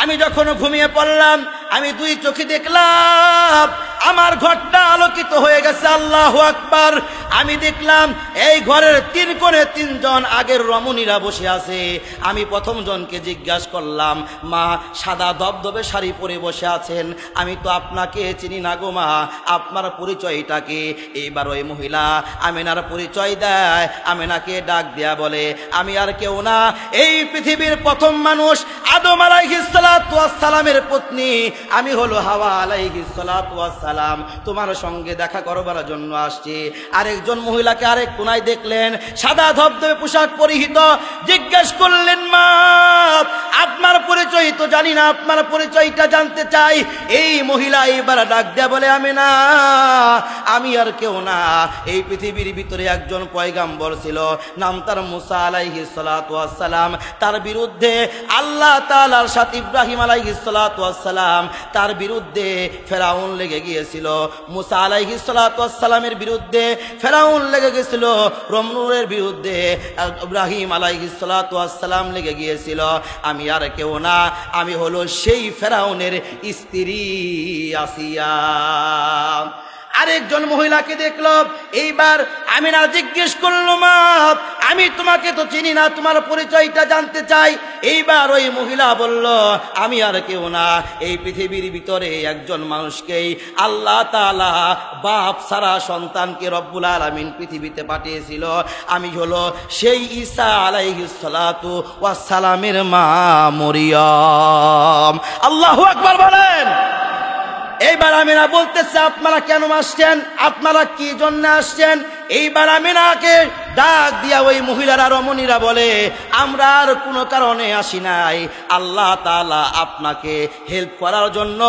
আমি যখন ঘুমিয়ে পড়লাম, আমি দুই চোখে দেখলাম আমার ঘরটা আলোকিত হয়ে গেছে। আল্লাহু আকবার। আমি দেখলাম এই ঘরের তিন কোণে তিনজন আগের রমণীরা বসে আছে। আমি প্রথম জনকে জিজ্ঞাসা করলাম, মা, সাদা দবদবে শাড়ি পরে বসে আছেন, আমি তো আপনাকে চিনি না গো মা, আপনার পরিচয়টা কি? এইবার ওই মহিলা আমিনার পরিচয় দেয়। আমিনাকে ডাক দেয়া বলে, আমি আর কেউ না, এই পৃথিবীর প্রথম মানুষ আদম আলাইহিস সালাতু ওয়াস সালামের পত্নী, আমি হলো হাওয়া আলাইহিস সালাতু ওয়াস সালাম, তোমার সঙ্গে দেখা করবার জন্য আসছি। আরেকজন মহিলাকে আরেক কোনায় দেখলেন, সাদা ধবধবে পোশাক পরিহিত। জিজ্ঞেস করলেন, মা, আপনার পরিচয় তো জানি না, আপনার পরিচয়টা জানতে চাই। এই মহিলা এবার ডাক দেয়া বলে, আমি আর কেউ না, এই পৃথিবীর ভিতরে একজন পয়গাম্বর ছিল, নাম তার মুসা আলাইহিস সালাতু ওয়াস সালাম। তার বিরুদ্ধে আল্লাহ তাআলার সাথে ইব্রাহিম আলাইহিস সালাতু ওয়াস সালাম, তার বিরুদ্ধে ফেরাউন লেগে গিয়েছিল। মুসা আলাইহিস সালাতু ওয়াস সালামের বিরুদ্ধে ফেরাউন লেগে গিয়েছিল, রমনুরের বিরুদ্ধে ইব্রাহিম আলাইহিস সালাতু ওয়াস সালাম লেগে গিয়েছিল। আমি আর কেউ না, আমি হলো সেই ফেরাউনের স্ত্রী আসিয়া। আরেকজন মহিলাকে দেখল। এইবার আমিনা জিজ্ঞেস করল, মা, আমি তোমাকে তো চিনি না, তোমার পরিচয়টা জানতে চাই। এইবার ওই মহিলা বলল, আমি আর কেউ না, এই পৃথিবীর ভিতরে একজন মানুষকেই আল্লাহ তাআলা বাপ সারা সন্তানকে রব্বুল আলামিন পৃথিবীতে পাঠিয়েছিল, আমি হলো সেই ঈসা আলাইহিস সালাতু ওয়াস সালামের মা মরিয়ম। আল্লাহু আকবার বলেন। এইবার আমিনা বলতেছে, আপনারা কেন আসছেন, আপনারা কি জন্য আসছেন? এইবার আমিনাকে ডাক দিয়া ওই মহিলারা রমণীরা বলে, আমরা আর কোনো কারণে আসি নাই, আল্লাহ তাআলা আপনাকে হেল্প করার জন্য।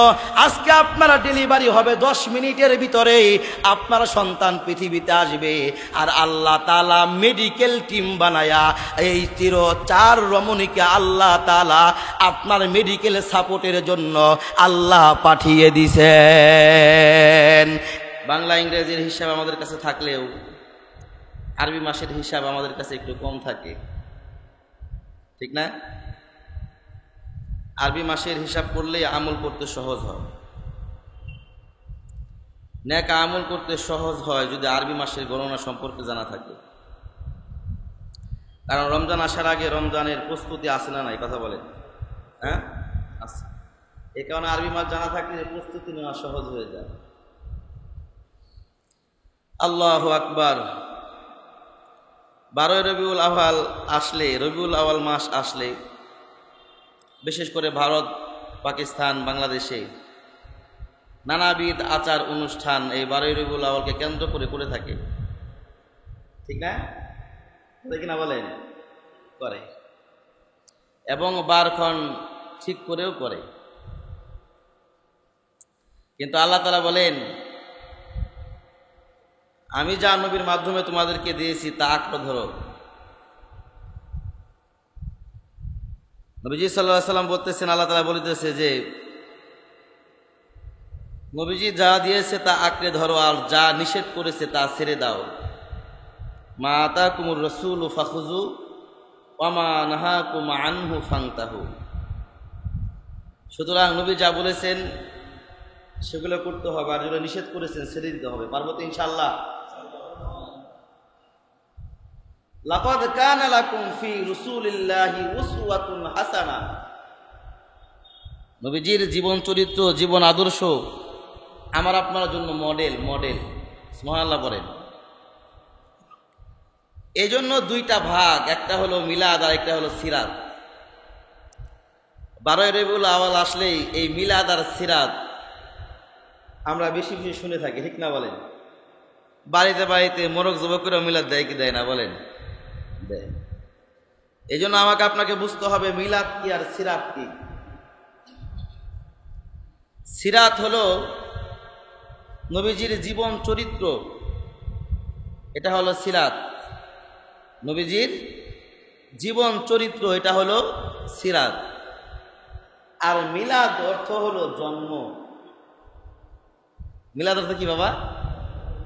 আজকে আপনারা ডেলিভারি হবে, 10 মিনিটের ভিতরেই আপনার সন্তান পৃথিবীতে আসবে। আর আল্লাহ তাআলা মেডিকেল টিম বানায়া এই 4 রমণীকে আল্লাহ তাআলা আপনার মেডিকেল সাপোর্টের জন্য আল্লাহ পাঠিয়ে দিছেন। বাংলা ইংরেজির হিসাব আমাদের কাছে থাকলেও আরবি মাসের হিসাব আমাদের কাছে একটু কম থাকে, ঠিক না? আরবি মাসের হিসাব করলে আমল করতে সহজ হয়, নেক আমল করতে সহজ হয় যদি আরবি মাসের গণনা সম্পর্কে জানা থাকে। কারণ রমজান আসার আগে রমজানের প্রস্তুতি আছে না নাই, কথা বলেন? হ্যাঁ, আছে। এই কারণে আরবি মাস জানা থাকলে প্রস্তুতি নেওয়া সহজ হয়ে যায়। আল্লাহু আকবার। 12 রবিউল আউয়াল আসলে, রবিউল আউয়াল মাস আসলে, বিশেষ করে ভারত, পাকিস্তান, বাংলাদেশে নানাবিধ আচার অনুষ্ঠান এই 12 রবিউল আউয়ালকে কেন্দ্র করে থাকে, ঠিক না? কিনা বলেন? করে, এবং বারক্ষণ ঠিক করেও করে। কিন্তু আল্লাহ তাআলা বলেন, আমি যা নবীর মাধ্যমে তোমাদেরকে দিয়েছি তা আঁকড়ে ধরো। নবীজি সাল্লাল্লাহু আলাইহি সাল্লাম বলতেছেন, আল্লাহ তাআলা বলতেছে যে নবীজি যা দিয়েছে তা আঁকড়ে ধরো, আর যা নিষেধ করেছে তা ছেড়ে দাও। মা আতাকুমুর রাসূলু ফাখুযু ওয়া মা নাহাকুম আনহু ফান্তাহু। সুতরাং নবী যা বলেছেন সেগুলো করতে হবে, আর যেগুলো নিষেধ করেছেন ছেড়ে দিতে হবে। পারবো তো ইনশাআল্লাহ? লাকাদ কানা লাকুম ফি রাসূলিল্লাহি উসওয়াতুন হাসানাহ। নবীজির জীবন চরিত্র, জীবন আদর্শ আমার আপনার জন্য মডেল। সুবহানাল্লাহ বলেন। এই জন্য 2টা ভাগ, একটা হলো মিলাদ আর একটা হলো সিরাত। 12 রবিউল আউয়াল আসলেই এই মিলাদ আর সিরাত আমরা বেশি বেশি শুনে থাকি, ঠিক না বলেন? বাড়িতে বাড়িতে মোরগ জবাই করে মিলাদ দেয় কি দেয় না বলেন? দেয়। এই জন্য আমাকে আপনাকে বুঝতে হবে মিলাদ কি আর সিরাত কি। সিরাত হলো নবীজির জীবন চরিত্র, এটা হলো সিরাত। নবীজির জীবন চরিত্র, এটা হলো সিরাত। আর মিলাদ অর্থ হলো জন্ম। মিলাদ অর্থ কি বাবা?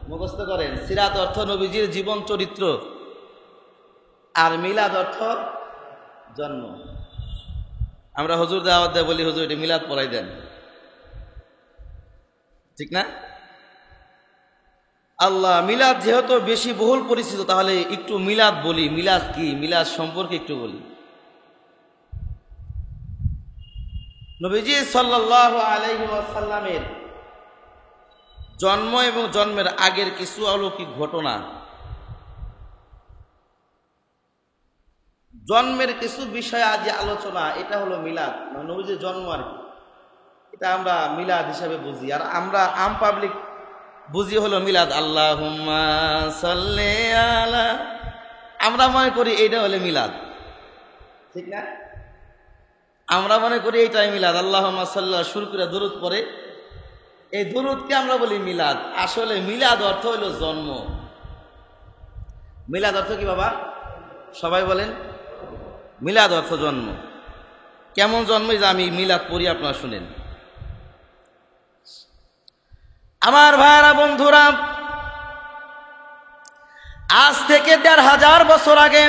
মুখস্থ করেন। সিরাত অর্থ নবীজির জীবন চরিত্র, আর মিলাদ অর্থ জন্ম। আমরা হুজুর দাওয়াত দেয় বলি হুজুর এটা মিলাদ পড়াই দেন, ঠিক না? আল্লাহ, মিলাদ যেহেতু বেশি বহুল পরিচিত, তাহলে একটু মিলাদ বলি। মিলাদ কি, মিলাদ সম্পর্কে একটু বলি। নবীজি সাল্লাল্লাহু আলাইহি ওয়াসাল্লামের জন্ম এবং জন্মের আগের কিছু অলৌকিক ঘটনা, জন্মের কিছু বিষয় আজ আলোচনা, এটা হলো মিলাদ, নবীজির জন্ম আর কি। এটা আমরা মিলাদ হিসাবে বুঝি, আর আমরা আম পাবলিক বুঝি হলো মিলাদ আল্লাহুম্মা সাল্লি আলা, আমরা মনে করি এইটা হলো মিলাদ, ঠিক না? আমরা মনে করি এইটাই মিলাদ, আল্লাহুম্মা সাল্লি শুরু করে দরুদ পড়ে, এই দরুদকে আমরা বলি মিলাদ। আসলে মিলাদ অর্থ হলো জন্ম। মিলাদ অর্থ কি বাবা? সবাই বলেন। মিলাদ অর্থ জন্ম। কেমন জন্ম যে আমি মিলাদ পড়ি, আপনারা শুনেন। আমার ভাইরা বন্ধুরা, আজ থেকে ১৫০০ বছর আগে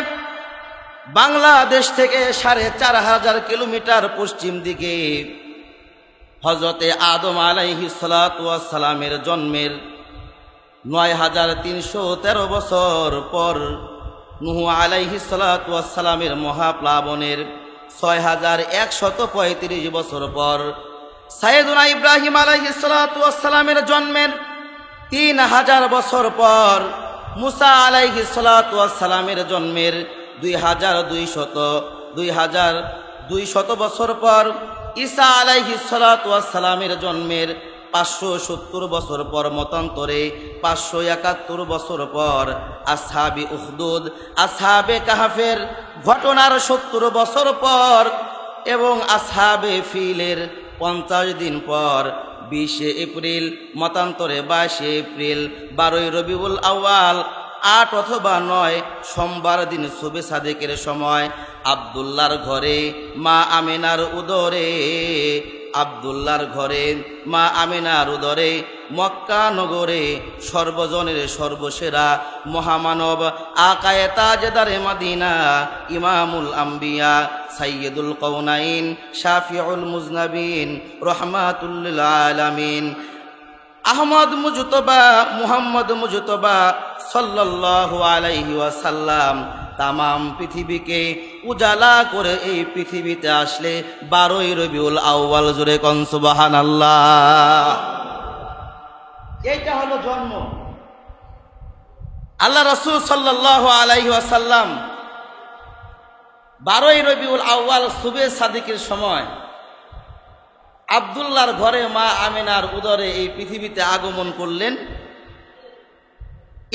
বাংলাদেশ থেকে ৪৫০০ কিলোমিটার পশ্চিম দিকে হযরতে আদম আলাইহিস সালাতু ওয়াস সালামের জন্মের ৯৩১৩ বছর পর, নূহ আলাইহিস সালাতু ওয়াস সালামের মহাপ্লাবনের ৬১৩৫ বছর পর, সাইয়েদুনা ইব্রাহিম আলাইহিস সালাতু ওয়াস সালামের জন্মের ৩০০০ বছর পর, মুসা আলাইহিস সালাতু ওয়াস সালামের জন্মের ২২০০ বছর পর, ঈসা আলাইহিস সালাতু ওয়াস সালামের জন্মের ৫৭০ বছর পর, মতান্তরে ৫৭১ বছর পর, আসহাবে উখদুদ, আসহাবে কাহাফের ঘটনার ৭০ বছর পর এবং আসহাবে ফিলের ৫০ দিন পর, ২০ এপ্রিল, মতান্তরে ২২ এপ্রিল, ১২ রবিউল আউয়াল, ৮ অথবা ৯ সোমবার দিন শুবে সাদেকের সময় আব্দুল্লাহর ঘরে মা আমিনার উদরে, আব্দুল্লাহর ঘরে মা আমিনার উদরে মক্কা নগরে সর্বজনের সর্বসেরা মহামানব আকায়ে তাজদারে মদিনা, ইমামুল আম্বিয়া, সাইয়্যিদুল কওনাইন, শাফিউল মুজনাবিন, রহমাতুল লিল আলামিন, আহমদ মুজতবা, মুহাম্মদ মুজতবা সাল্লাল্লাহু আলাইহি ওয়াসাল্লাম তামাম পৃথিবীকে উজালা করে এই পৃথিবীতে আসলে ১২ রবিউল আউয়াল। জোরে কোন সুবহানাল্লাহ। এইটা হলো জন্ম। আল্লাহ রাসূল সাল্লাল্লাহু আলাইহি ওয়াসাল্লাম ১২ রবিউল আউয়াল শুবে সাদিকের সময় আব্দুল্লাহর ঘরে মা আমিনার উদরে এই পৃথিবীতে আগমন করলেন।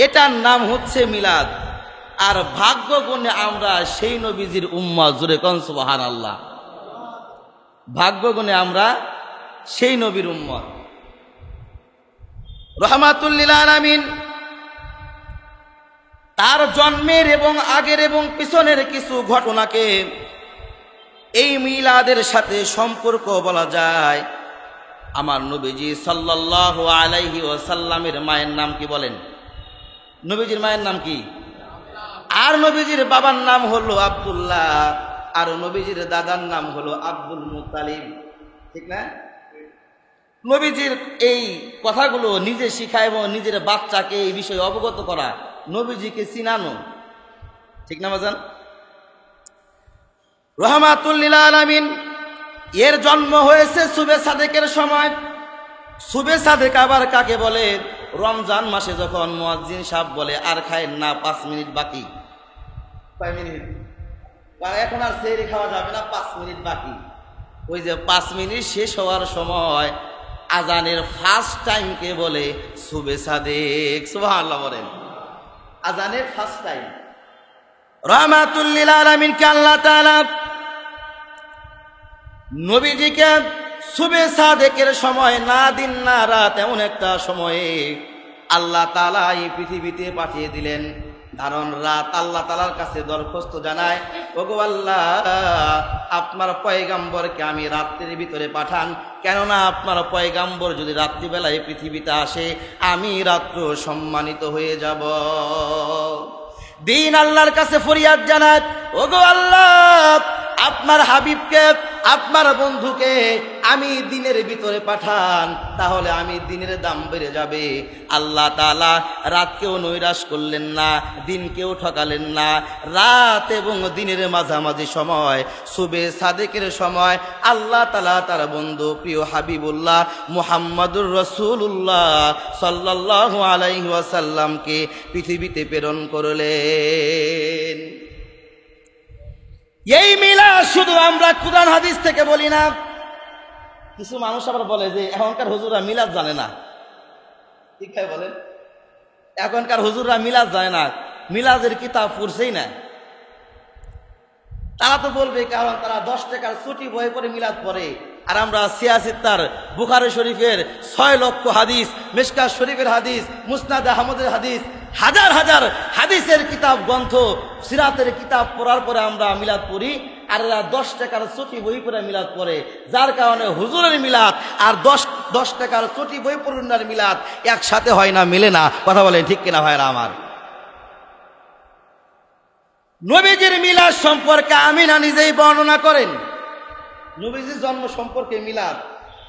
এটার নাম হচ্ছে মিলাদ। আর ভাগ্য গুণে আমরা সেই নবীজির উম্মত। জোরে কোন সুবহানাল্লাহ। ভাগ্য গুণে আমরা সেই নবীর উম্মত। রহমাতুল লিল আলামিন তার জন্মের এবং আগের এবং পিছনের কিছু ঘটনাকে এই মিলাদের সাথে সম্পর্ক বলা যায়। আমার নবীজি সাল্লাল্লাহু আলাইহি ওয়াসাল্লামের মায়ের নাম কি বলেন? নবীজির মায়ের নাম কি? আর নবীজির বাবার নাম হলো আব্দুল্লাহ, আর নবীজির দাদার নাম হলো আব্দুল মুত্তালিব, ঠিক না? নবীজির এই কথাগুলো নিজে শিখা এবং নিজের বাচ্চাকে এই বিষয়ে অবগত করা, নবীজিকে চিনানো, ঠিক না বাজান? রহমাতুল লিল আলামিন এর জন্ম হয়েছে শুবে সাদেকের সময়। শুবে সাদেক আবার কাকে বলে? রমজান মাসে যখন মুয়াজ্জিন সাহেব বলে আর খায়েন না, 5 মিনিট বাকি। কয় মিনিট? এখন আর সেহরি খাওয়া যাবে না, 5 মিনিট বাকি। ওই যে 5 মিনিট শেষ হওয়ার সময় আজানের ফার্স্ট টাইমকে বলে শুবে সাদেক। সুবহানাল্লাহ বলেন। আজানের ফার্স্ট টাইম। রহমাতুল লিল আলামিনকে আল্লাহ তাআলা নবীজিকে শুবে সাদেকের সময়, না দিন না রাত, এমন একটা সময়ে আল্লাহ তাআলা এই পৃথিবীতে পাঠিয়ে দিলেন। কারণ রাত আল্লাহ তাআলার কাছে দরখাস্ত জানায়, ওগো আল্লাহ, আপনার পয়গাম্বরকে আমি রাত্রির ভিতরে পাঠান, কেননা আপনার পয়গাম্বর যদি রাত্রিবেলায় পৃথিবীতে আসে আমি রাত্র সম্মানিত হয়ে যাব। দিন আল্লাহর কাছে ফরিয়াদ জানায়, ওগো আল্লাহ, আপনার হাবিবকে আপনার বন্ধুকে আমি দিনের ভিতরে পাঠান, তাহলে আমি দিনের দাম বেড়ে যাবে। আল্লাহ তাআলা রাতকেও নৈরাশ করলেন না, দিনকেও ঠকালেন না। রাত এবং দিনের মাঝামাঝি সময়, সুবে সাদেকের সময় আল্লাহ তাআলা তার বন্ধু প্রিয় হাবিবুল্লাহ মুহাম্মাদুর রাসূলুল্লাহ সাল্লাল্লাহু আলাইহি ওয়াসাল্লামকে পৃথিবীতে প্রেরণ করলেন। এই মিলাদ শুধু আমরা কুরআন হাদিস থেকে বলি না। কিছু মানুষ আবার বলে যে এখনকার হুজুররা মিলাদ জানে না। ঠিক আছে বলেন, এখনকার হুজুররা মিলাদ জানে না, মিলাদের কিতাব পড়ছেই না। তারা তো বলবে, কারণ তারা 10 টাকার ছুটি বই পড়ে মিলাদ পড়ে, আর আমরা সিয়াসিত্তার বুখারী শরীফের 6 লক্ষ হাদিস, মিশকাত শরীফের হাদিস, মুসনাদ আহমদের হাদিস, হাজার হাজার হাদিসের কিতাব গ্রন্থ, সিরাতের কিতাব পড়ার পরে আমরা মিলাদ পড়ি, আর এরা 10 টাকার ছুটি বই পড়ে মিলাদ পড়ে। যার কারণে হুজুরের মিলাদ আর 10 টাকার ছুটি বই পড়ুনার মিলাদ একসাথে হয় না, মিলে না। কথা বলেন ঠিক কিনা ভাইরা আমার? নবীজির মিলাদ সম্পর্কে আমিনা নিজেই বর্ণনা করেন। নবীজির জন্ম সম্পর্কে মিলাদ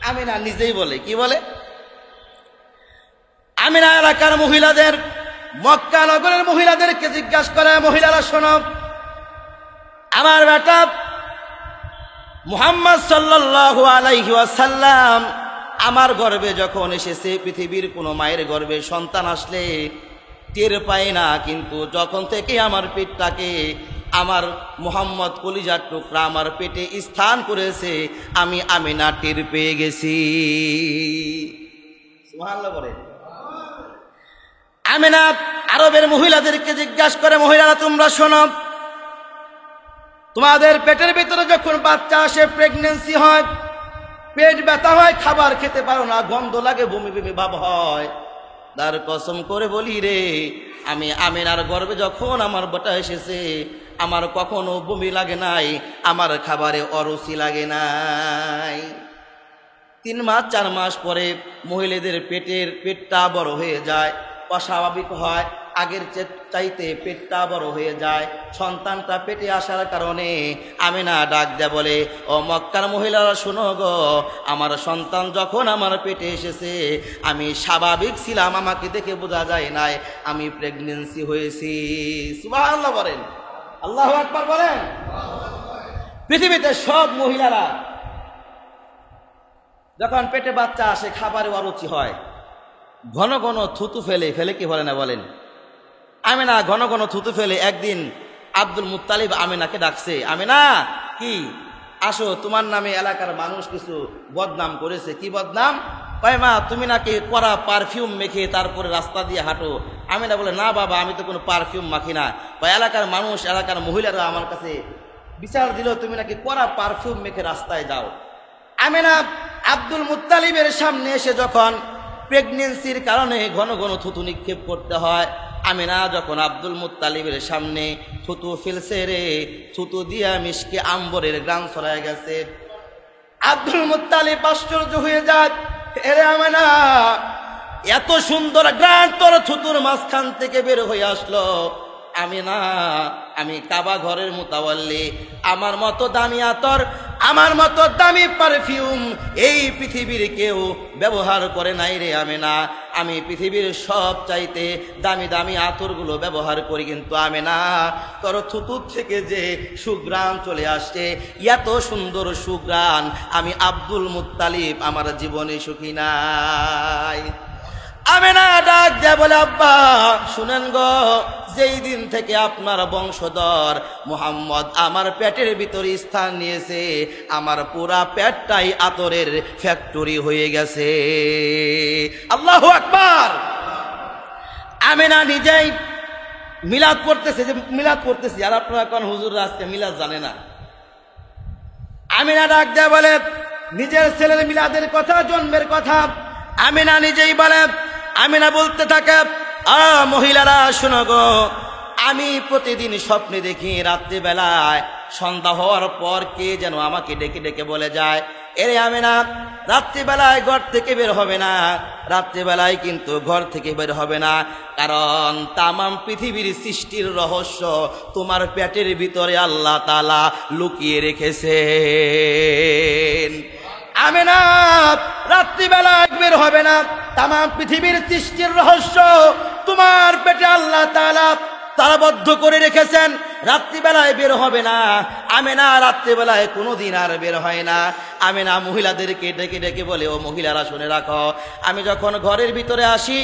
আমিনা নিজেই বলে। কি বলে? আমিনা এলাকার মহিলাদের, মক্কা নগরের মহিলাদেরকে জিজ্ঞাসা করে, মহিলারা শোনো, আমার বেটা মুহাম্মদ সাল্লাল্লাহু আলাইহি ওয়াসাল্লাম আমার গর্ভে যখন এসেছে, পৃথিবীর কোনো মায়ের গর্ভে সন্তান আসলে টের পায় না, কিন্তু যখন থেকে আমার পেটটাকে আমার মুহাম্মদ কলিজার টুকরা আমার পেটে স্থান করেছে, আমি আমিনা টের পেয়ে গেছি। সুবহানাল্লাহ বলে। আমিনা আরবের মহিলাদেরকে জিজ্ঞাসা করে, মহিলারা তোমরা শোনো, তোমাদের পেটের ভিতরে যখন বাচ্চা আসে, প্রেগন্যান্সি হয়, পেট ব্যথা হয়, খাবার খেতে পারো না, গন্ধ লাগে, বমি বমি ভাব হয়, তার কসম করে বলি রে, আমি আমিনার গর্ভে যখন আমার বেটা এসেছে, আমার কখনো বমি লাগে নাই, আমার খাবারে অরুচি লাগে নাই। 3 মাস 4 মাস পরে মহিলাদের পেটটা বড় হয়ে যায়, অস্বাভাবিক হয়, আগের চাইতে পেটটা বড় হয়ে যায়। সন্তানটা পেটে আসার কারণে আমিনা ডাক দেয়, বলে, ও মক্কার মহিলারা শোনো গো, আমার সন্তান যখন আমার পেটে এসেছে, আমি স্বাভাবিক ছিলাম, আমাকে দেখে বোঝা যায় নাই আমি প্রেগন্যান্সি হয়েছি। সুবহানাল্লাহ বলেন, আল্লাহু আকবার বলেন। পৃথিবীতে সব মহিলারা যখন পেটে বাচ্চা আসে, খাবারে অরুচি হয়, ঘন ঘন থুতু ফেলে কি বলে না বলেন? আমিনা ঘন ঘন থুতু ফেলে। একদিন আব্দুল মুত্তালিব আমিনাকে ডাকছে, আমিনা কি আসো, তোমার নামে এলাকার মানুষ কিছু বদনাম করেছে। কি বদনাম? কয় মা, তুমি নাকি কড়া পারফিউম মেখে তারপরে রাস্তা দিয়ে হাঁটো। আমিনা বলে, না বাবা, আমি তো কোনো পারফিউম মাখি না। বা এলাকার মানুষ, এলাকার মহিলারা আমার কাছে বিচার দিল, তুমি নাকি কড়া পারফিউম মেখে রাস্তায় যাও। আমিনা আব্দুল মুত্তালিবের সামনে এসে যখন প্রেগনেন্সির কারণে ঘন ঘন থুতু নিক্ষেপ করতে হয়, আমিনা যখন আব্দুল মুত্তালিবের সামনে থুতু ফেলছে রে, থুতু দিয়া মিশকে আম্বরের গ্রাম ছড়ায় গেছে। আব্দুল মুত্তালিব আশ্চর্য হয়ে যায়, এরে আমিনা, এত সুন্দর গ্রাম তোর থুতুর মাঝখান থেকে বের হয়ে আসলো। আমিনা, আমি কাবা ঘরের মুতাওয়াল্লি, আমার মতো দামি আতর, আমার মতো দামি পারফিউম এই পৃথিবীর কেউ ব্যবহার করে নাই রে আমিনা। আমি পৃথিবীর সব চাইতে দামি দামি আতরগুলো ব্যবহার করি, কিন্তু আমিনা তোর থুতুর থেকে যে সুঘ্রাণ চলে আসছে, এত সুন্দর সুঘ্রাণ আমি আব্দুল মুত্তালিব আমার জীবনে সুখী নাই। আমিনা ডাক দেয়া বলে, আব্বা শুনেন গো, যেই দিন থেকে আপনার বংশধর মুহাম্মদ আমার পেটের ভিতরে স্থান নিয়েছে, আমার পুরা পেটটাই আতরের ফ্যাক্টরি হয়ে গেছে। আল্লাহু আকবার। আমিনা নিজেই মিলাদ করতেছে, যে মিলাদ করতেছি, আর আপনারা কোন হুজুররা আজকে মিলাদ জানে না। আমিনা ডাক দেয়া বলে, নিজের ছেলের মিলাদের কথা, জন্মের কথা আমিনা নিজেই বলে। আমিনা বলতে থাকে, মহিলারা শোনো গো, আমি প্রতিদিন স্বপ্নে দেখি রাত্রিবেলায় সন্ধ্যা হওয়ার পর কে যেন আমাকে ডেকে ডেকে বলে যায়, এরে আমেনা রাত্রিবেলায় ঘর থেকে বের হবে না, রাত্রিবেলায় কিন্তু ঘর থেকে বের হবে না, কারণ তামাম পৃথিবীর সৃষ্টির রহস্য তোমার পেটের ভিতরে আল্লাহ তাআলা লুকিয়ে রেখেছেন। আমেনা রাত্রিবেলায় বের হবে না, তামাম পৃথিবীর সৃষ্টির রহস্য তোমার পেটে আল্লাহ তাআলা তালাবদ্ধ করে রেখেছেন। রাত্রিবেলায় বের হবে না। আমেনা রাত্রিবেলায় কোনোদিন আর বের হয় না। আমেনা মহিলাদেরকে ডেকে ডেকে বলে, ও মহিলারা শুনে রাখো, আমি যখন ঘরের ভিতরে আসি,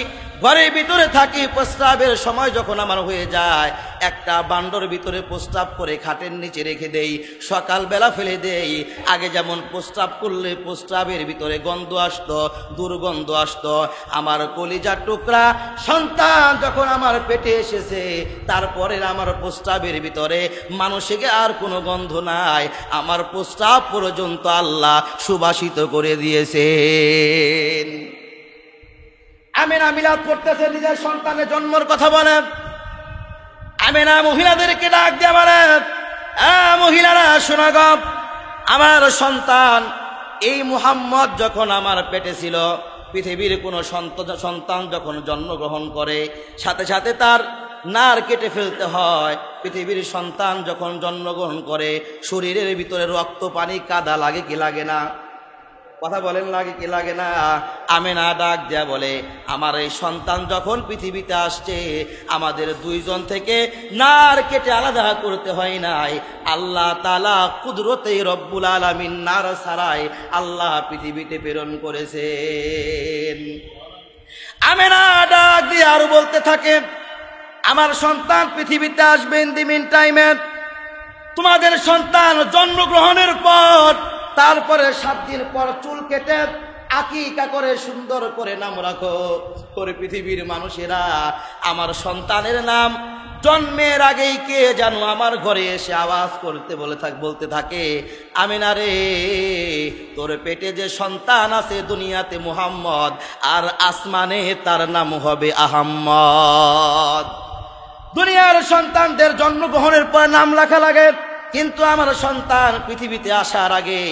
ঘরের ভিতরে থাকি, প্রস্রাবের সময় যখন আমার হয়ে যায়, একটা বান্ডর ভিতরে প্রস্রাব করে খাটের নিচে রেখে দেই, সকালবেলা ফেলে দেই। আগে যেমন প্রস্রাব করলে প্রস্রাবের ভিতরে গন্ধ আসতো, দুর্গন্ধ আসতো, আমার কলিজার টুকরা সন্তান যখন আমার পেটে এসেছে, তারপরে আমার প্রস্রাবের ভিতরে মানুষকে আর কোনো গন্ধ নাই, আমার প্রস্রাব পর্যন্ত আল্লাহ সুবাসিত করে দিয়েছেন। আমেনা মিলাদ করতেছে, নিজের সন্তানের জন্মের কথা বলেন। আমেনা মহিলাদেরকে ডাক দিয়ে বলেন, মহিলারা শোনা গো, আমার সন্তান এই মুহাম্মদ যখন আমার পেটে ছিল, পৃথিবীর কোনো সন্তান যখন জন্মগ্রহণ করে সাথে সাথে তার নার কেটে ফেলতে হয়। পৃথিবীর সন্তান যখন জন্মগ্রহণ করে শরীরের ভিতরে রক্ত পানি কাদা লাগে কি লাগে না? কথা বলেন, লাগে কি লাগে না? আমেনা ডাক দেয়া বলে, আমার এই সন্তান যখন পৃথিবীতে আসছে, আমাদের দুইজন থেকে নার কেটে আলাদা করতে হয় নাই। আল্লাহ তাআলা কুদরতে রব্বুল আলামিন নার ছাড়াই আল্লাহ পৃথিবীতে প্রেরণ করেছেন। আমেনা ডাক দিয়ে আরো বলতে থাকে, আমার সন্তান পৃথিবীতে আসবে ইন দি মিন টাইমে, তোমাদের সন্তান জন্মগ্রহণের পর তারপরে 7 দিন পর চুল কেটে আকিকা করে সুন্দর করে নাম রাখো। করে পৃথিবীর মানুষেরা আমার সন্তানের নাম জন্মের আগেই কে জানো আমার ঘরে এসে আওয়াজ করতে বলতে থাকে, আমেনা রে, তোর পেটে যে সন্তান আছে দুনিয়াতে মুহাম্মদ, আর আসমানে তার নাম হবে আহম্মদ। দুনিয়ার সন্তানদের জন্মগ্রহণের পর নাম লেখা লাগে, কিন্তু আমার সন্তান পৃথিবীতে আসার আগে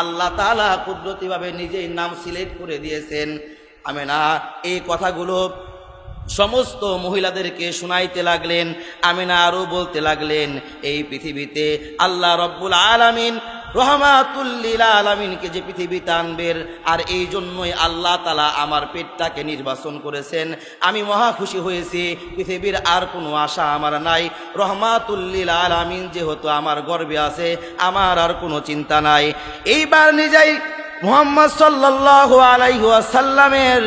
আল্লাহ তাআলা কুদরতিভাবে নিজেই নাম সিলেক্ট করে দিয়েছেন। আমেনা এই কথাগুলো সমস্ত মহিলাদেরকে শুনাইতে লাগলেন। আমেনা আরো বলতে লাগলেন, এই পৃথিবীতে আল্লাহ রব্বুল আলামিন রহমাতুল লিল আলামিনকে যে পৃথিবীতে আনবেন, আর এই জন্যই আল্লাহ তাআলা আমার পেটটাকে নির্বাচন করেছেন। আমি মহা খুশি হয়েছি, পৃথিবীর আর কোনো আশা আমার নাই। রহমাতুল লিল আলামিন যেহেতু আমার গর্বে আছে, আমার আর কোনো চিন্তা নাই। এইবার নিজেই মুহাম্মদ সাল্লাল্লাহু আলাইহি ওয়াসাল্লামের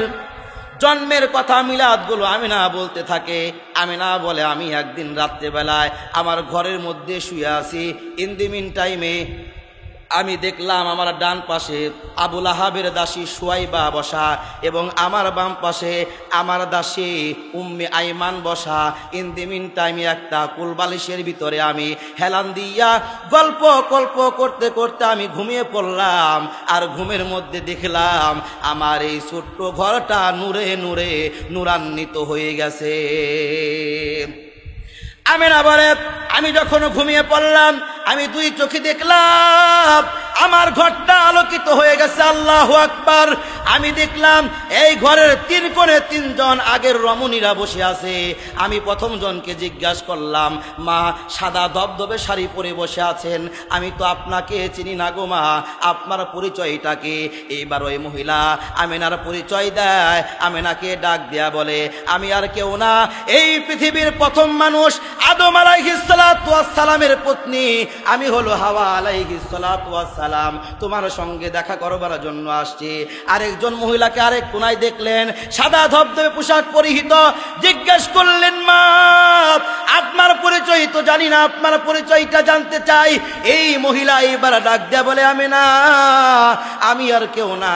জন্মের কথা মিলাদগুলো আমেনা বলতে থাকে। আমেনা বলে, আমি একদিন রাত্রেবেলায় আমার ঘরের মধ্যে শুয়ে আছি, ইন দি মিন টাইমে আমি দেখলাম আমার ডান পাশে আবু লাহাবের দাসী সুয়াইবা বসা, এবং আমার বাম পাশে আমার দাসী উম্মে আইমান বসা। ইন দি মিন টাইমে একটা কুলবালিশের ভিতরে আমি হেলান দিয়া গল্প করতে করতে আমি ঘুমিয়ে পড়লাম। আর ঘুমের মধ্যে দেখলাম আমার এই ছোট্ট ঘরটা নূরে নূরে নূরান্বিত হয়ে গেছে। আমেনা বলে, আমি যখন ঘুমিয়ে পড়লাম, আমি 2 চোখে দেখলাম আমার ঘরটা আলোকিত হয়ে গেছে। আল্লাহু আকবার। আমি দেখলাম এই ঘরের 3 কোণে 3 জন আগের রমণীরা বসে আছে। আমি প্রথম জনকে জিজ্ঞাসা করলাম, মা, সাদা ধবধবে শাড়ি পরে বসে আছেন, আমি তো আপনাকে চিনি না গো মা, আপনার পরিচয়টা কি? এইবার ওই মহিলা আমেনার পরিচয় দেয়। আমেনাকে ডাক দেয়া বলে, আমি আর কেউ না, এই পৃথিবীর প্রথম মানুষ আদম আলাইহিস সালাতু ওয়াস সালামের পত্নী, আমি হলো হাওয়া আলাইহিস সালাতু ওয়াস সালাম, তোমার সঙ্গে দেখা করবার জন্য আসছি। আরেকজন মহিলাকে আরেক কোনায় দেখলেন, সাদা ধবধবে পোশাক পরিহিত। জিজ্ঞেস করলেন, মা, আপনার পরিচয় তো জানি না, আপনার পরিচয়টা জানতে চাই। এই মহিলা এইবার ডাক দেয়া বলে, আমেনা, আমি আর কেউ না,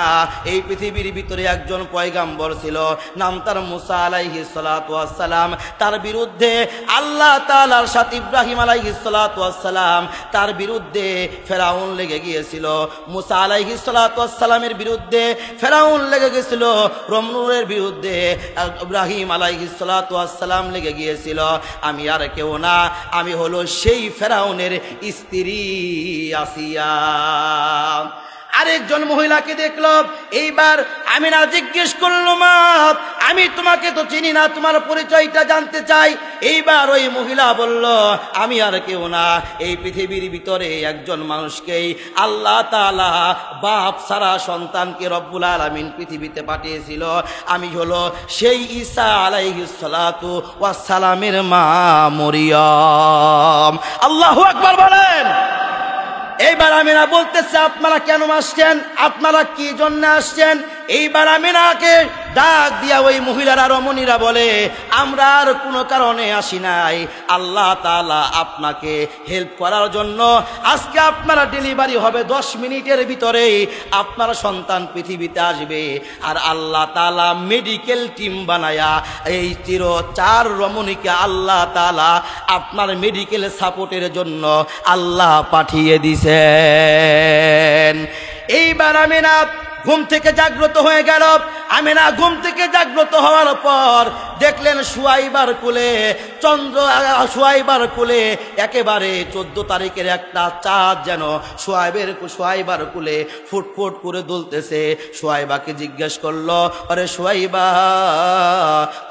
এই পৃথিবীর ভিতরে একজন পয়গাম্বর ছিল, নাম তার মুসা আলাইহিস সালাতু ওয়াস সালাম। তার বিরুদ্ধে আল্লাহ তাআলার সাথে ইব্রাহিম আলাইহিস সালাতু ওয়াস সালাম, তার বিরুদ্ধে ফেরাউন লেগে গিয়েছিল। মুসা আলাইহিস সালাতু ওয়াস সালামের বিরুদ্ধে ফেরাউন লেগে গিয়েছিল, রমনুরের বিরুদ্ধে ইব্রাহিম আলাইহিস সালাতু ওয়াস সালাম লেগে গিয়েছিল। আমি আর কেউ না, আমি হলো সেই ফেরাউনের স্ত্রী আসিয়া। আরেকজন মহিলাকে দেখলো। এইবার আমিনা জিজ্ঞেস করলো, মা আমি তোমাকে তো চিনি না, তোমার পরিচয়টা জানতে চাই। এইবার ওই মহিলা বলল, আমি আর কেউ না, এই পৃথিবীর ভিতরে একজন মানুষকেই আল্লাহ তাআলা বাপ সারা সন্তানকে রব্বুল আলামিন পৃথিবীতে পাঠিয়েছিল, আমি হলো সেই ঈসা আলাইহিস সালাতু ওয়াস সালামের মা মরিয়ম। আল্লাহু আকবার বলেন। এইবার আমিনা বলতেছে, আপনারা কেন আসছেন, আপনারা কি জন্য আসছেন? এইবার আমিনাকে ডাক দিয়া ওই মহিলারা রমণীরা বলে, আমরা আর কোনো কারণে আসি নাই, আল্লাহ তাআলা আপনাকে হেল্প করার জন্য। আজকে আপনারা ডেলিভারি হবে, 10 মিনিটের ভিতরেই আপনার সন্তান পৃথিবীতে আসবে। আর আল্লাহ তাআলা মেডিকেল টিম বানায়া এই 4 রমণীকে আল্লাহ তাআলা আপনার মেডিকেল সাপোর্টের জন্য আল্লাহ পাঠিয়ে দিছেন। এইবার আমিনা ঘুম থেকে জাগ্রত হয়ে গেল। আমিনা ঘুম থেকে জাগ্রত হওয়ার পর দেখলেন সুয়াইবার কোলে সুয়াইবার কোলে একেবারে 14 তারিখের একটা চাঁদ যেন সুয়াইবার কোলে ফুটফুট করে দুলতেছে। সুয়াইবাকে জিজ্ঞেস করলো, আরে সুয়াইবা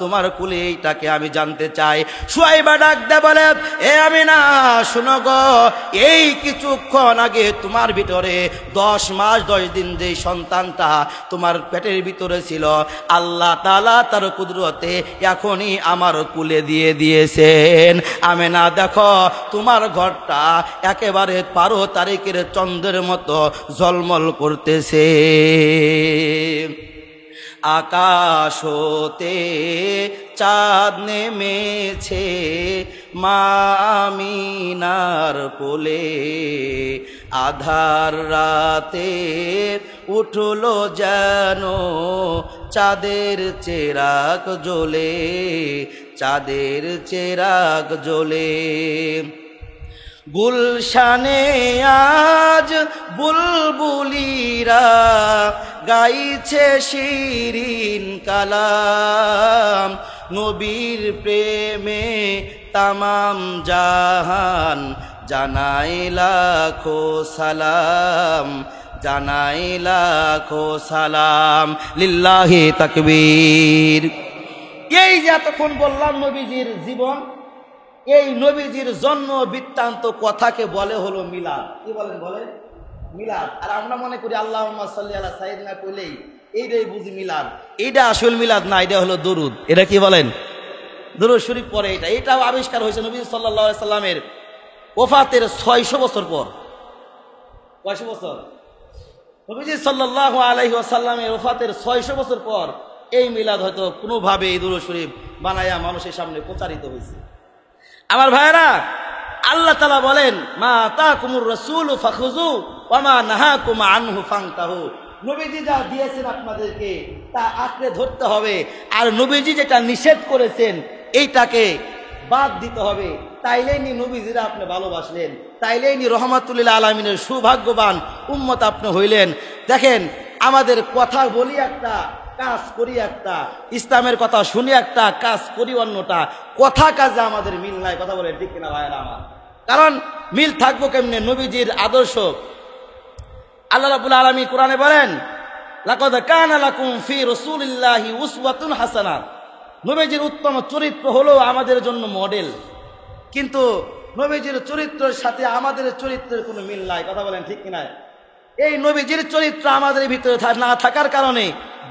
তোমার কোলে এইটাকে আমি জানতে চাই। সুয়াইবা ডাক দে বলে, এ আমিনা শুনো গো, এই কিছুক্ষণ আগে তোমার ভিতরে 10 মাস 10 দিন যে সন্তানটা তোমার পেটের ভিতরে ছিল, আল্লাহ তাআলা তার কুদরতে এখনই আমার কুলে দিয়ে দিয়েছেন। আমিনা দেখো তোমার ঘরটা একেবারে 12 তারিখের চন্দ্রের মতো ঝলমল করতেছে। আকাশ হতে চাঁদ নেমেছে মা আমিনার কোলে, আধার রাতে উঠলো যেন চাঁদের চেরাগ জ্বলে, চাঁদের চেরাগ জ্বলে। গুলশানে আজ বুলবুলিরা গাইছে শিরিন কালাম, নবীর প্রেমে তামাম জাহান জানাই লাখো সালাম, জানাই লাখো সালাম, লিল্লাহি তাকবীর। এই যে এতক্ষণ বললাম নবীজির জীবন, এই নবীজির জন্ম বৃত্তান্ত কথাকে বলে হলো মিলাদ। কি বলেন? বলে মিলাদ। আর আমরা মনে করি আল্লাহুম্মা সাল্লি আলা সাইয়্যিদিনা কইলেই এইটাই বুঝি মিলাদ। এইটা আসল মিলাদ না, এটা হলো দরুদ। এটা কি বলেন? দরুদ শরীফ পরে এটাও আবিষ্কার হয়েছে নবী সাল্লাল্লাহু আলাইহি সাল্লামের ওফাতের 600 বছর পর। কয়শো বছর? নবীজি সাল্লাল্লাহু আলাইহি ওয়াসাল্লামের ওফাতের 600 বছর পর এই মিলাদ হয়তো কোনোভাবে এই দরুদ শরীফ বানায়া মানুষের সামনে প্রচারিত হয়েছে। আমার ভাইরা, আল্লাহ তাআলা বলেন, মা আতাকুমুর রাসূলু ফাখুযু ওয়া মা নাহাকুম আনহু ফান্তাহু। নবীজি যা দিয়েছেন আপনাদেরকে তা আঁকড়ে ধরতে হবে, আর নবীজি যেটা নিষেধ করেছেন এইটাকে বাদ দিতে হবে। তাইলেই নি নবীজিরা আপনি ভালোবাসলেন, তাইলেই নি রহমাতুল আলামিনের সৌভাগ্যবান উম্মত আপনি হইলেন। দেখেন, আমাদের কথা বলি একটা, কাজ করি একটা, ইসলামের কথা শুনি একটা, কাজ করি অন্যটা। কথা কাজে আমাদের মিল নাই। কথা বলে ঠিক কিনা ভাইয়েরা আমার? কারণ মিল থাকবো কেমনে? নবীজির আদর্শ আল্লাহ রাব্বুল আলামিন কোরআনে বলেন, লাকাদ কানা লাকুম ফি রাসূলিল্লাহি উসওয়াতুন হাসানাহ। নবীজির উত্তম চরিত্র হলো আমাদের জন্য মডেল, কিন্তু নবীজির চরিত্রের সাথে আমাদের চরিত্রের কোনো মিল নাই। কথা বলেন ঠিক কিনা? এই নবীজির চরিত্র আমাদের ভিতরে না থাকার কারণে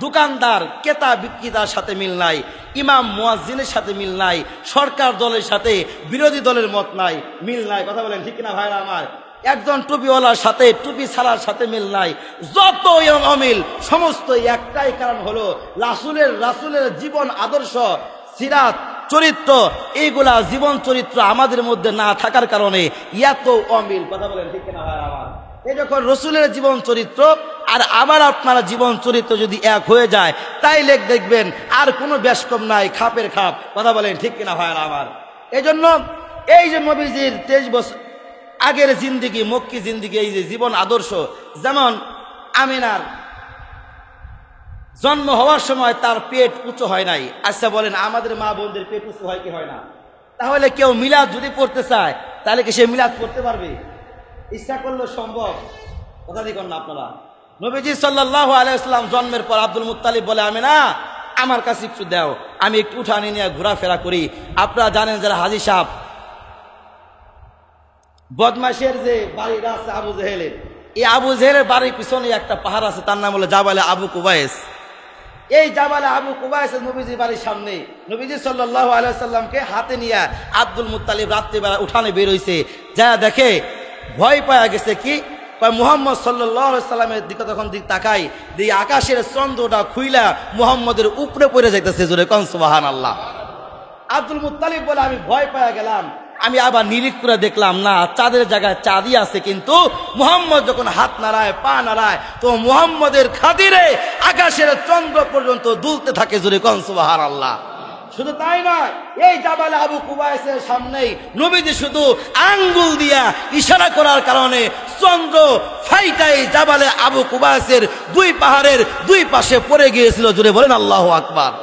দোকানদার ক্রেতা বিক্রেতার সাথে মিল নাই, ইমাম মুয়াজ্জিনের সাথে মিল নাই, সরকার দলের সাথে বিরোধী দলের মত নাই, মিল নাই। কথা বলেন ঠিক কিনা ভাইরা আমার? একজন টুপিওয়ালার সাথে টুপি ছাড়ার সাথে মিল নাই। যত অমিল সমস্ত একটাই কারণ হলো রাসূলের জীবন আদর্শ, সিরাত, চরিত্র, এইগুলা জীবন চরিত্র আমাদের মধ্যে না থাকার কারণে এত অমিল। কথা বলেন ঠিক কিনা ভাইরা আমার? এই যখন রসুলের জীবন চরিত্র আর আমার আপনার জীবন চরিত্র যদি এক হয়ে যায়, তাইলে দেখবেন আর কোনো বেশকম নাই, খাপের খাপ। কথা বলেন ঠিক কিনা ভাইরা আমার? এই জন্য এই যে নবীজির 23 বছর আগের জিন্দিগি, মক্কি জিন্দিগি, এই যে জীবন আদর্শ, যেমন আমিনার জন্ম হওয়ার সময় তার পেট উঁচু হয় নাই। আচ্ছা বলেন, আমাদের মা বোনদের পেট উঁচু হয় কি হয় না? তাহলে কেউ মিলাদ যদি পড়তে চায়, তাহলে কি সে মিলাদ করতে পারবে? ইচ্ছা করলে সম্ভব? কথা দিকন না আপনারা? নবীজি সাল্লাল্লাহু আলাইহি ওয়াসাল্লাম জন্মের পর আব্দুল মুত্তালিব বলে, আমি না, আমার কাছে একটু দাও, আমি একটু উঠানি নিয়ে ঘোরাফেরা করি। আপনারা জানেন যারা হাজী সাহেব, বদমাশের যে বাড়িটা আছে আবু জেহেলের, এই আবু জেহেলের বাড়ির পিছনে একটা পাহাড় আছে, তার নাম হলো জাবালে আবু কুবাইস। এই জাবালে আবু কুবাইস নবীজির বাড়ির সামনে নবীজি সাল্লাল্লাহু আলাইহি ওয়াসাল্লামকে হাতে নিয়ে আব্দুল মুত্তালিব রাত্রিবেলা উঠানে বের হইছে, যা দেখে ভয় পাওয়া গেছে। কি মুহাম্মদ সাল্লাল্লাহু আলাইহি ওয়াসাল্লামের দিকে তখন দিক তাকাই, দিয়ে আকাশের চন্দ্রটা খুইলা মুহাম্মদের উপরে পড়ে যাইতেছে, জোরে কোন সুবহানাল্লাহ। আব্দুল মুত্তালিব বলে, আমি ভয় পাওয়া গেলাম, আমি আবার নিরিখ করে দেখলাম না, চাঁদের জায়গায় চাঁদই আছে, কিন্তু মুহাম্মদ যখন হাত নাড়ায় পা নাড়ায় তো মুহাম্মদের খাতিরে আকাশের চন্দ্র পর্যন্ত দুলতে থাকে, জোরে কোন সুবহানাল্লাহ। শুধু তাই নয়, এই জাবালে আবু কুবাইসের সামনেই নবীজি শুধু আঙ্গুল দিয়া ইশারা করার কারণে চন্দ্র ফাইটাই জাবালে আবু কুবাইসের দুই পাহাড়ের দুই পাশে পড়ে গিয়েছিল, জোরে বলেন আল্লাহু আকবার।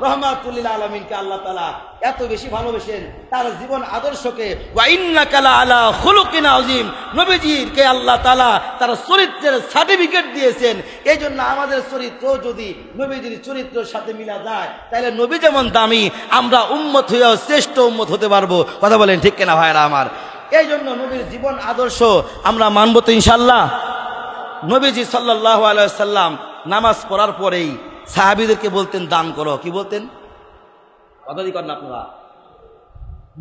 রহমাতুল আলামিনকে আল্লাহ তাআলা এত বেশি ভালোবেসেন, তার জীবন আদর্শকে, ওয়া ইন্নাকা লাআলা খুলুকিন আযীম, নবীজিকে আল্লাহ তাআলা তার চরিত্রের সার্টিফিকেট দিয়েছেন। এই জন্য আমাদের চরিত্র যদি নবীজির চরিত্রের সাথে মিলা যায়, তাহলে নবী যেমন দামি, আমরা উম্মত হইয়াও শ্রেষ্ঠ উম্মত হতে পারবো। কথা বলেন ঠিক কিনা ভাইরা আমার? এই জন্য নবীর জীবন আদর্শ আমরা মানব তো ইনশাআল্লাহ। নবীজি সাল্লাল্লাহু আলাইহি ওয়াসাল্লাম নামাজ পড়ার পরেই সাহাবীদেরকে বলতেন, দান করো। কি বলতেন? কথা কি করেন আপনারা?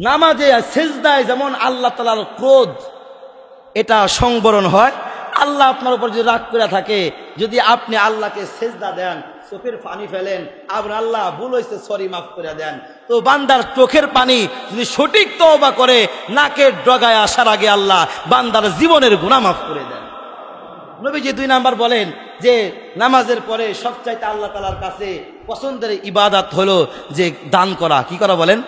নামাজে সিজদায় যেমন আল্লাহ তাআলার ক্রোধ এটা সংবরণ হয়, আল্লাহ আপনার উপর যদি রাগ করে থাকে, যদি আপনি আল্লাহকে সিজদা দেন, চোখের পানি ফেলেন, আবার আল্লাহ ভুল হয়েছে সরি মাফ করে দেন, তো বান্দার চোখের পানি যদি সঠিক তওবা করে নাকের ডগায় আসার আগে আল্লাহ বান্দার জীবনের গুনাহ মাফ করে দেন। নবীজি 2 নাম্বার বলেন যে নামাজের পরে সবচাইতে আল্লাহ তাআলার কাছে পছন্দের ইবাদত হলো যে দান করা। কি করা বলেন?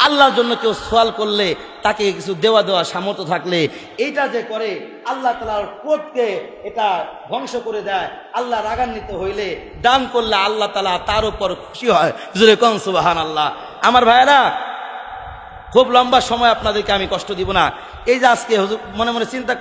আল্লাহর জন্য কেউ সওয়াল করলে, তাকে কিছু দেওয়া সামর্থ্য থাকলে, এইটা যে করে আল্লাহ তাআলার ক্রোধকে এটা ধ্বংস করে দেয়। আল্লাহ রাগান্বিত হইলে দান করলে আল্লাহ তাআলা তার উপর খুশি হয়, জোরে কোন সুবহানাল্লাহ। আমার ভাইয়েরা, খুব লম্বা সময় আপনাদেরকে আমি কষ্ট দিব না। এই যে আজকে মনে মনে চিন্তা